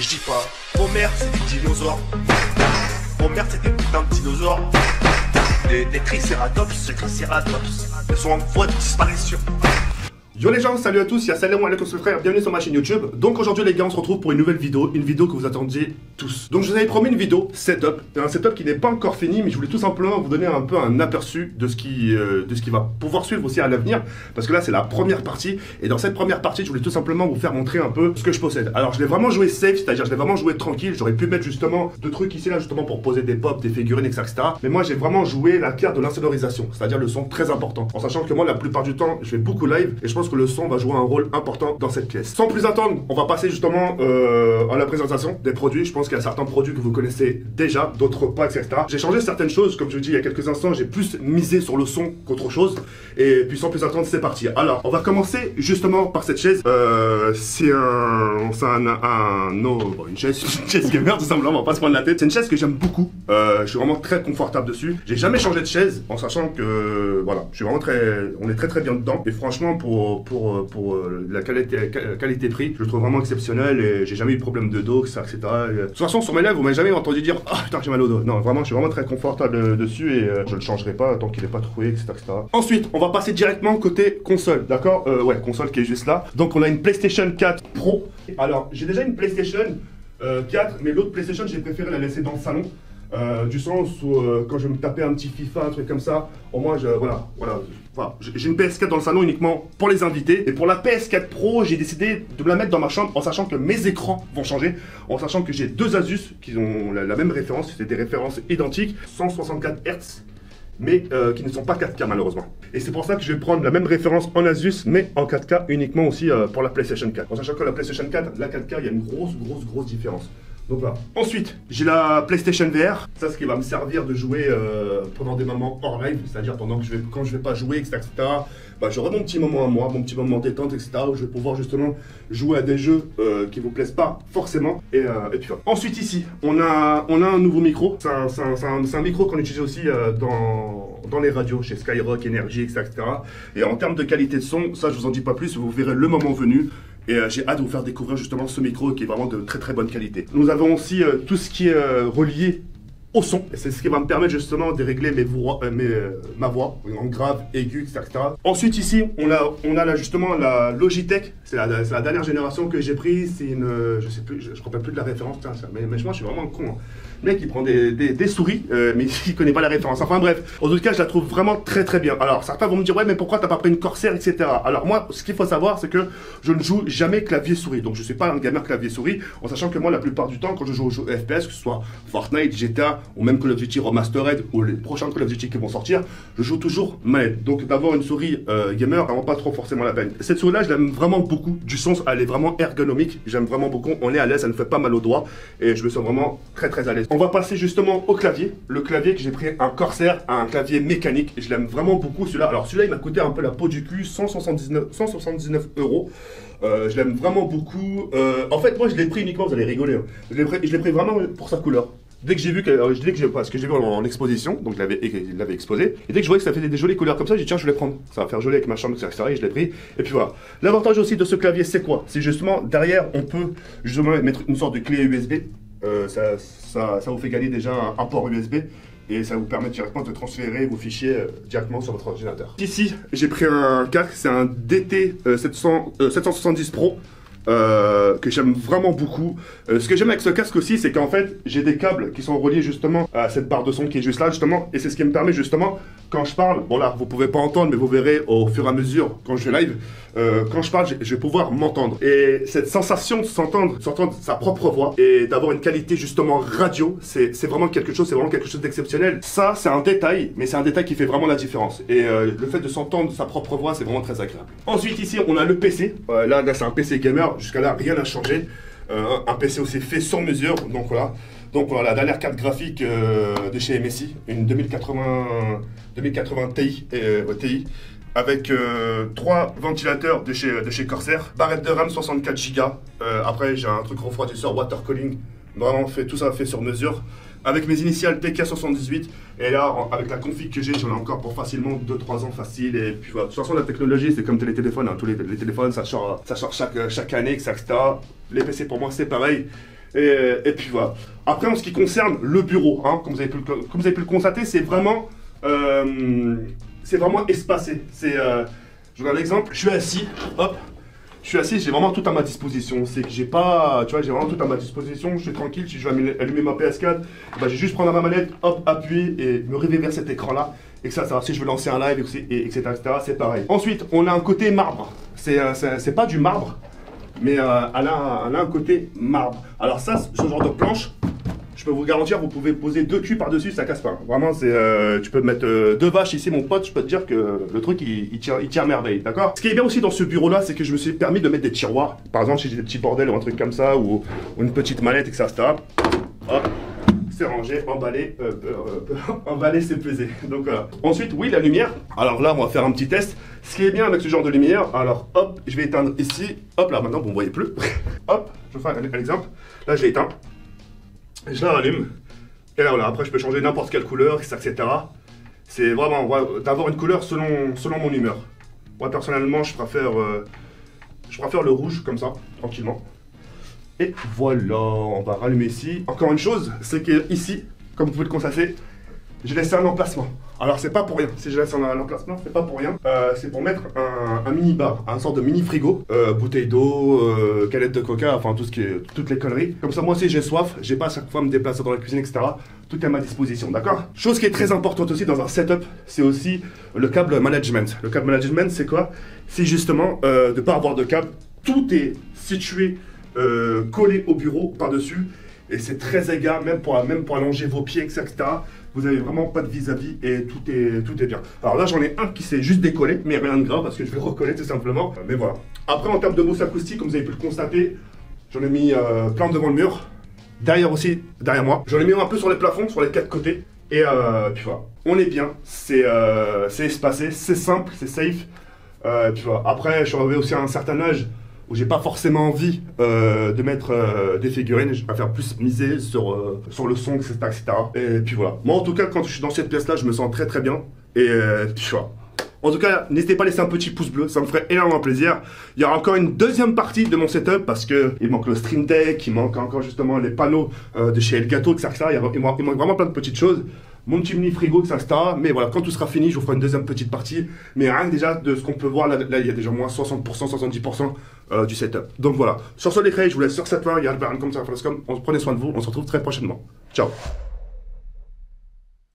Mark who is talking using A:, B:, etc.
A: Je dis pas, Homer c'est des dinosaures. Homer c'est des putains de dinosaures. Des tricératops, ces tricératops, ils sont en voie de disparition.
B: Yo les gens, salut à tous, y'a salam alaikum frère, bienvenue sur ma chaîne YouTube. Donc aujourd'hui les gars, on se retrouve pour une nouvelle vidéo, que vous attendiez tous. Donc je vous avais promis une vidéo setup, un setup qui n'est pas encore fini, mais je voulais tout simplement vous donner un peu un aperçu de ce qui va pouvoir suivre aussi à l'avenir, parce que là c'est la première partie, et dans cette première partie, je voulais tout simplement vous faire montrer un peu ce que je possède. Alors je l'ai vraiment joué safe, c'est-à-dire je l'ai vraiment joué tranquille, j'aurais pu mettre justement deux trucs ici là justement pour poser des pops, des figurines, etc. Mais moi j'ai vraiment joué la carte de l'insonorisation, c'est-à-dire le son très important, en sachant que moi la plupart du temps je fais beaucoup live, et je pense que le son va jouer un rôle important dans cette pièce. Sans plus attendre, on va passer justement à la présentation des produits. Je pense qu'il y a certains produits que vous connaissez déjà, d'autres pas, etc. J'ai changé certaines choses, comme je dis il y a quelques instants, j'ai plus misé sur le son qu'autre chose. Et puis sans plus attendre, c'est parti. Alors, on va commencer justement par cette chaise. C'est une chaise gamer tout simplement, on va pas se prendre la tête. C'est une chaise que j'aime beaucoup. Je suis vraiment très confortable dessus. J'ai jamais changé de chaise, en sachant que voilà, je suis vraiment on est très bien dedans. Et franchement, pour la qualité-prix, je le trouve vraiment exceptionnel et j'ai jamais eu de problème de dos, etc. De toute façon, sur mes lèvres, vous m'avez jamais entendu dire « Ah putain, j'ai mal au dos ». Non, vraiment, je suis vraiment très confortable dessus et je le changerai pas tant qu'il n'est pas troué, etc., etc. Ensuite, on va passer directement côté console, d'accord. Ouais, console qui est juste là. Donc, on a une PlayStation 4 Pro. Alors, j'ai déjà une PlayStation 4, mais l'autre PlayStation, j'ai préféré la laisser dans le salon. Du sens où quand je vais me taper un petit FIFA, un truc comme ça, au moins voilà. J'ai une PS4 dans le salon uniquement pour les invités. Et pour la PS4 Pro, j'ai décidé de me la mettre dans ma chambre en sachant que mes écrans vont changer, en sachant que j'ai deux Asus qui ont la même référence, c'est des références identiques, 164 Hz, mais qui ne sont pas 4K malheureusement. Et c'est pour ça que je vais prendre la même référence en Asus, mais en 4K uniquement aussi pour la PlayStation 4. En sachant que la PlayStation 4, la 4K, il y a une grosse différence. Donc voilà. Ensuite, j'ai la PlayStation VR. Ça, ce qui va me servir de jouer pendant des moments hors live, c'est-à-dire pendant que quand je vais pas jouer, etc. Bah, j'aurai mon petit moment à moi, mon petit moment détente, etc. Où je vais pouvoir justement jouer à des jeux qui vous plaisent pas forcément. Et puis voilà. Ensuite ici, on a un nouveau micro. C'est un micro qu'on utilise aussi dans les radios, chez Skyrock, Energy, etc. Et en termes de qualité de son, ça je vous en dis pas plus, vous verrez le moment venu. Et j'ai hâte de vous faire découvrir justement ce micro qui est vraiment de très bonne qualité. Nous avons aussi tout ce qui est relié au son. Et c'est ce qui va me permettre justement de régler ma voix en grave, aigu, etc. Ensuite ici, on a là justement la Logitech. C'est la dernière génération que j'ai prise. C'est une, je sais plus, je ne me rappelle plus de la référence. Mais moi je suis vraiment con. Hein. Le mec il prend des souris, mais il connaît pas la référence. Enfin bref, en tout cas je la trouve vraiment très bien. Alors certains vont me dire ouais mais pourquoi t'as pas pris une Corsair, etc. Alors moi ce qu'il faut savoir c'est que je ne joue jamais clavier souris. Donc je suis pas un gamer clavier souris, en sachant que moi la plupart du temps quand je joue aux jeux FPS, que ce soit Fortnite, GTA ou même Call of Duty Remastered ou les prochains Call of Duty qui vont sortir, je joue toujours manette. Donc d'avoir une souris gamer vraiment pas trop forcément la peine. Cette souris là je l'aime vraiment beaucoup, du sens elle est vraiment ergonomique, j'aime vraiment beaucoup, on est à l'aise, ça ne fait pas mal aux doigts et je me sens vraiment très à l'aise. On va passer justement au clavier. Le clavier que j'ai pris un Corsair, un clavier mécanique. Je l'aime vraiment beaucoup celui-là. Alors celui-là il m'a coûté un peu la peau du cul, 179 €. Je l'aime vraiment beaucoup. En fait moi je l'ai pris uniquement, vous allez rigoler. Hein. Je l'ai pris vraiment pour sa couleur. Dès que j'ai vu parce que j'ai vu en exposition, donc il l'avais exposé, et dès que je voyais que ça fait des jolies couleurs comme ça, j'ai dit tiens je vais les prendre, ça va faire joli avec ma chambre, etc. Et je l'ai pris, et puis voilà. L'avantage aussi de ce clavier c'est quoi? C'est justement derrière on peut justement mettre une sorte de clé USB. Ça vous fait gagner déjà un port USB et ça vous permet directement de transférer vos fichiers directement sur votre ordinateur. Ici, j'ai pris un casque, c'est un DT 770 Pro. Que j'aime vraiment beaucoup. Ce que j'aime avec ce casque aussi, c'est qu'en fait, j'ai des câbles qui sont reliés justement à cette barre de son qui est juste là, justement, et c'est ce qui me permet justement, quand je parle, bon là, vous pouvez pas entendre, mais vous verrez au fur et à mesure, quand je fais live, quand je parle, je vais pouvoir m'entendre. Et cette sensation de s'entendre sa propre voix et d'avoir une qualité justement radio, c'est vraiment quelque chose d'exceptionnel. Ça, c'est un détail, mais c'est un détail qui fait vraiment la différence. Et le fait de s'entendre sa propre voix, c'est vraiment très agréable. Ensuite, ici, on a le PC. Là c'est un PC gamer. Jusqu'à là, rien n'a changé. Un PC aussi fait sur mesure. Donc voilà. Donc voilà, la dernière carte graphique de chez MSI, une 2080 Ti, avec 3 ventilateurs de chez Corsair, barrette de RAM 64 Go. Après, j'ai un truc refroidisseur water cooling. Vraiment, tout ça fait sur mesure. Avec mes initiales TK78, et là, avec la config que j'ai, j'en ai encore pour facilement 2-3 ans facile. Et puis voilà. De toute façon, la technologie, c'est comme les téléphones. Hein. Tous les téléphones, ça change chaque année, etc. Les PC, pour moi, c'est pareil. Et puis voilà. Après, en ce qui concerne le bureau, hein, comme vous avez pu le constater, c'est vraiment espacé. Je vous donne un exemple. Je suis assis, hop. Je suis assis, j'ai vraiment tout à ma disposition. C'est que j'ai pas, tu vois, j'ai vraiment tout à ma disposition. Je suis tranquille. Si je veux allumer ma PS4, bah, j'ai juste prendre ma manette, hop, appuyer et me rêver vers cet écran-là. Et que ça, si je veux lancer un live, etc., c'est pareil. Ensuite, on a un côté marbre. C'est pas du marbre, mais elle a un côté marbre. Alors ça, ce genre de planche, je peux vous garantir, vous pouvez poser 2 culs par-dessus, ça casse pas. Vraiment, tu peux mettre 2 vaches ici, mon pote, je peux te dire que le truc, il tient merveille, d'accord? Ce qui est bien aussi dans ce bureau-là, c'est que je me suis permis de mettre des tiroirs. Par exemple, si j'ai des petits bordels ou un truc comme ça, ou une petite mallette, etc. Hop, c'est rangé, emballé, emballé, c'est pesé. Donc voilà. Ensuite, oui, la lumière. Alors là, on va faire un petit test. Ce qui est bien avec ce genre de lumière, alors hop, je vais éteindre ici. Hop, là, maintenant, vous ne voyez plus. Hop, je vais faire un exemple. Là, je l'ai éteint. Je la rallume. Et là, voilà, après, je peux changer n'importe quelle couleur, etc. C'est vraiment d'avoir une couleur selon mon humeur. Moi, personnellement, je préfère le rouge, comme ça, tranquillement. Et voilà, on va rallumer ici. Encore une chose, c'est que ici, comme vous pouvez le constater, j'ai laissé un emplacement. Alors c'est pas pour rien, si je laisse un emplacement, c'est pas pour rien. C'est pour mettre un mini bar, un sorte de mini frigo, bouteille d'eau, canette de coca, enfin toutes les conneries. Comme ça moi aussi j'ai soif, j'ai pas à chaque fois à me déplacer dans la cuisine, etc. Tout est à ma disposition, d'accord? Chose qui est très importante aussi dans un setup, c'est aussi le câble management. Le câble management, c'est quoi? C'est justement de pas avoir de câble. Tout est situé collé au bureau par-dessus. Et c'est très égard, même pour allonger vos pieds, etc. Vous n'avez vraiment pas de vis-à-vis et tout est bien. Alors là, j'en ai un qui s'est juste décollé, mais rien de grave parce que je vais le recoller tout simplement. Mais voilà. Après, en termes de mousse acoustique, comme vous avez pu le constater, j'en ai mis plein devant le mur. Derrière aussi, derrière moi. J'en ai mis un peu sur les plafonds, sur les 4 côtés. Et puis voilà. On est bien, c'est espacé, c'est simple, c'est safe. Puis voilà. Après, je suis arrivé aussi à un certain âge où j'ai pas forcément envie de mettre des figurines, je préfère plus miser sur le son, etc., etc. Et puis voilà. Moi en tout cas, quand je suis dans cette pièce-là, je me sens très très bien. Et puis voilà. En tout cas, n'hésitez pas à laisser un petit pouce bleu, ça me ferait énormément plaisir. Il y aura encore une deuxième partie de mon setup parce que il manque le Stream Deck, il manque encore justement les panneaux de chez Elgato, etc. Il manque vraiment plein de petites choses. Mon petit mini frigo, etc. Mais voilà, quand tout sera fini, je vous ferai une deuxième petite partie. Mais rien que déjà de ce qu'on peut voir, là il y a déjà moins 60%, 70% du setup. Donc voilà. Sur ce, les créés, je vous laisse sur cette fin. Il y a le Baron comme ça, prenez soin de vous. On se retrouve très prochainement. Ciao.